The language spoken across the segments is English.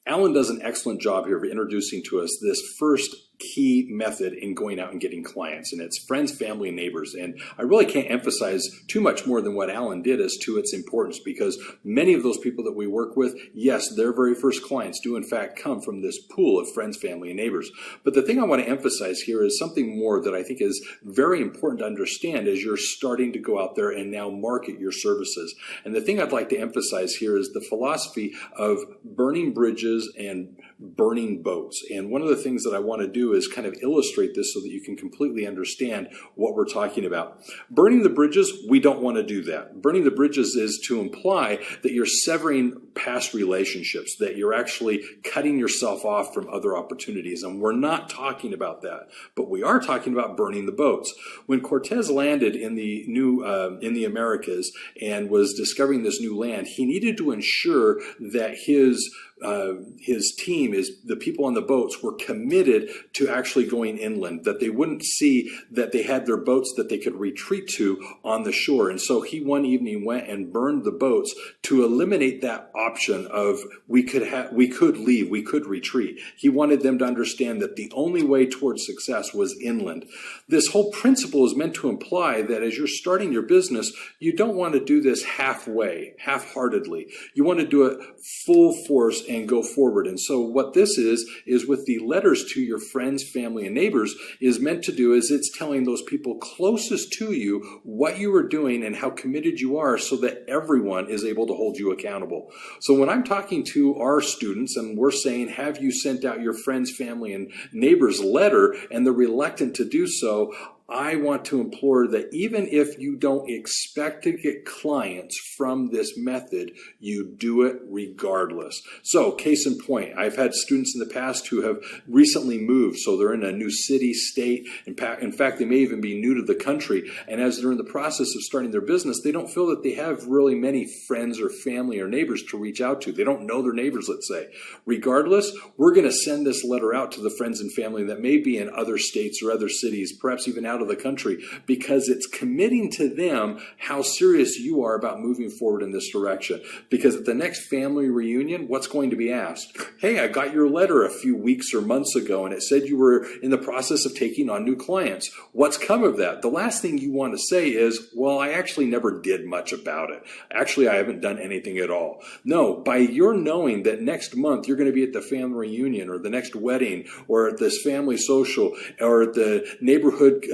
Alan does an excellent job here of introducing to us this first key method in going out and getting clients, and it's friends, family, and neighbors. And I really can't emphasize too much more than what Alan did as to its importance, because many of those people that we work with, yes, their very first clients do in fact come from this pool of friends, family, and neighbors. But the thing I want to emphasize here is something more that I think is very important to understand as you're starting to go out there and now market your services. And the thing I'd like to emphasize here is the philosophy of burning bridges and burning boats. And one of the things that I want to do is kind of illustrate this so that you can completely understand what we're talking about. Burning the bridges, we don't want to do that. Burning the bridges is to imply that you're severing past relationships, that you're actually cutting yourself off from other opportunities. And we're not talking about that, but we are talking about burning the boats. When Cortez landed in the Americas and was discovering this new land, he needed to ensure that his team, the people on the boats, were committed to actually going inland, that they wouldn't see that they had their boats that they could retreat to on the shore. And so he one evening went and burned the boats to eliminate that option of we could leave, we could retreat. He wanted them to understand that the only way towards success was inland. This whole principle is meant to imply that as you're starting your business, you don't want to do this halfway, half-heartedly. You want to do it full force and go forward. And so what this is with the letters to your friends, family, and neighbors, is meant to do is it's telling those people closest to you what you are doing and how committed you are, so that everyone is able to hold you accountable. So when I'm talking to our students and we're saying, have you sent out your friends, family, and neighbors letter, and they're reluctant to do so, I want to implore that even if you don't expect to get clients from this method, you do it regardless. So, case in point, I've had students in the past who have recently moved, so they're in a new city, state. In fact, they may even be new to the country, and as they're in the process of starting their business, they don't feel that they have really many friends or family or neighbors to reach out to. They don't know their neighbors, let's say. Regardless, we're going to send this letter out to the friends and family that may be in other states or other cities, perhaps even out of the country, because it's committing to them how serious you are about moving forward in this direction. Because at the next family reunion, what's going to be asked? Hey, I got your letter a few weeks or months ago, and it said you were in the process of taking on new clients. What's come of that? The last thing you want to say is, well, I actually never did much about it. Actually, I haven't done anything at all. No, by your knowing that next month you're going to be at the family reunion or the next wedding or at this family social or at the neighborhood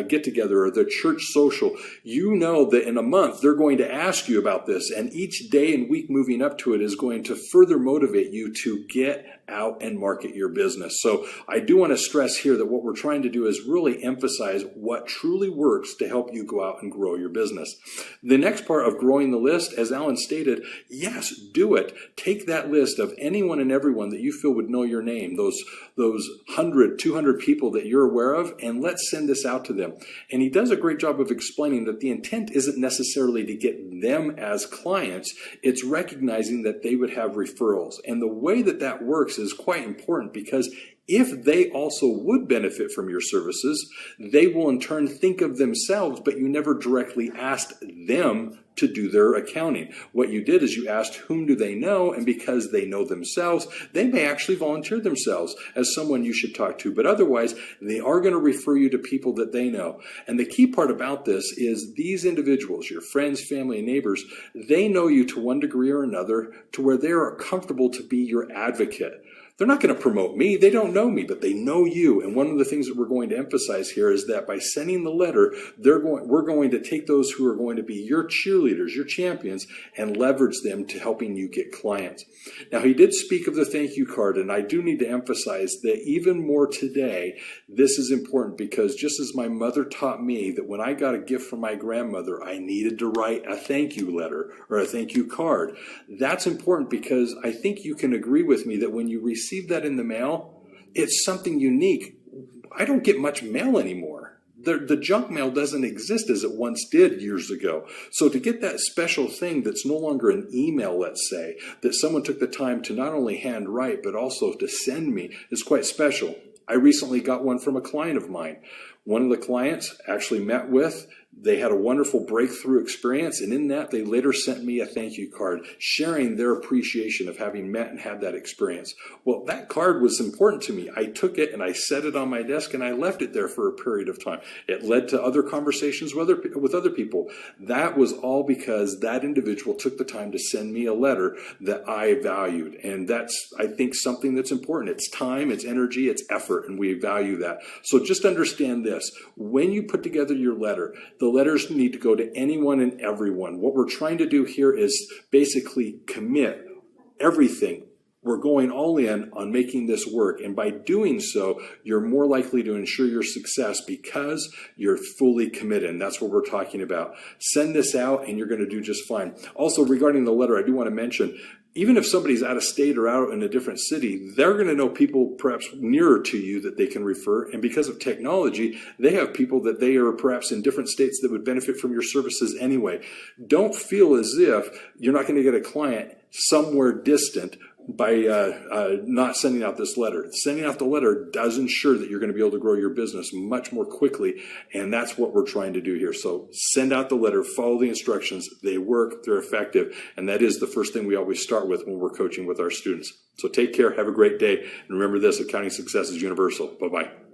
get together or the church social, you know that in a month they're going to ask you about this, and each day and week moving up to it is going to further motivate you to get out and market your business. So I do want to stress here that what we're trying to do is really emphasize what truly works to help you go out and grow your business. The next part of growing the list, as Alan stated, yes, do it. Take that list of anyone and everyone that you feel would know your name, those 100, 200 people that you're aware of, and let's send this out to them. And he does a great job of explaining that the intent isn't necessarily to get them as clients, it's recognizing that they would have referrals. And the way that that works is quite important, because if they also would benefit from your services, they will in turn think of themselves, but you never directly asked them to do their accounting. What you did is you asked whom do they know, and because they know themselves, they may actually volunteer themselves as someone you should talk to. But otherwise, they are going to refer you to people that they know. And the key part about this is these individuals, your friends, family, and neighbors, they know you to one degree or another to where they are comfortable to be your advocate. They're not going to promote me. They don't know me, but they know you. And one of the things that we're going to emphasize here is that by sending the letter, we're going to take those who are going to be your cheerleaders, your champions, and leverage them to helping you get clients. Now, he did speak of the thank you card, and I do need to emphasize that even more today, this is important, because just as my mother taught me that when I got a gift from my grandmother, I needed to write a thank you letter or a thank you card. That's important, because I think you can agree with me that when you receive that in the mail, it's something unique. I don't get much mail anymore. The junk mail doesn't exist as it once did years ago. So to get that special thing that's no longer an email, let's say, that someone took the time to not only hand write, but also to send me, is quite special. I recently got one from a client of mine. One of the clients actually met with They had a wonderful breakthrough experience, and in that, they later sent me a thank you card sharing their appreciation of having met and had that experience. Well, that card was important to me. I took it and I set it on my desk and I left it there for a period of time. It led to other conversations with other people. That was all because that individual took the time to send me a letter that I valued. And that's, I think, something that's important. It's time, it's energy, it's effort, and we value that. So just understand this. When you put together your letter, the letters need to go to anyone and everyone. What we're trying to do here is basically commit everything. We're going all in on making this work. And by doing so, you're more likely to ensure your success because you're fully committed. And that's what we're talking about. Send this out and you're going to do just fine. Also, regarding the letter, I do want to mention, even if somebody's out of state or out in a different city, they're going to know people perhaps nearer to you that they can refer. And because of technology, they have people that they are perhaps in different states that would benefit from your services anyway. Don't feel as if you're not going to get a client somewhere distant by not sending out this letter. Sending out the letter does ensure that you're going to be able to grow your business much more quickly, and that's what we're trying to do here. So send out the letter, follow the instructions. They work, they're effective, and that is the first thing we always start with when we're coaching with our students. So take care, have a great day, and remember this, accounting success is universal. Bye-bye.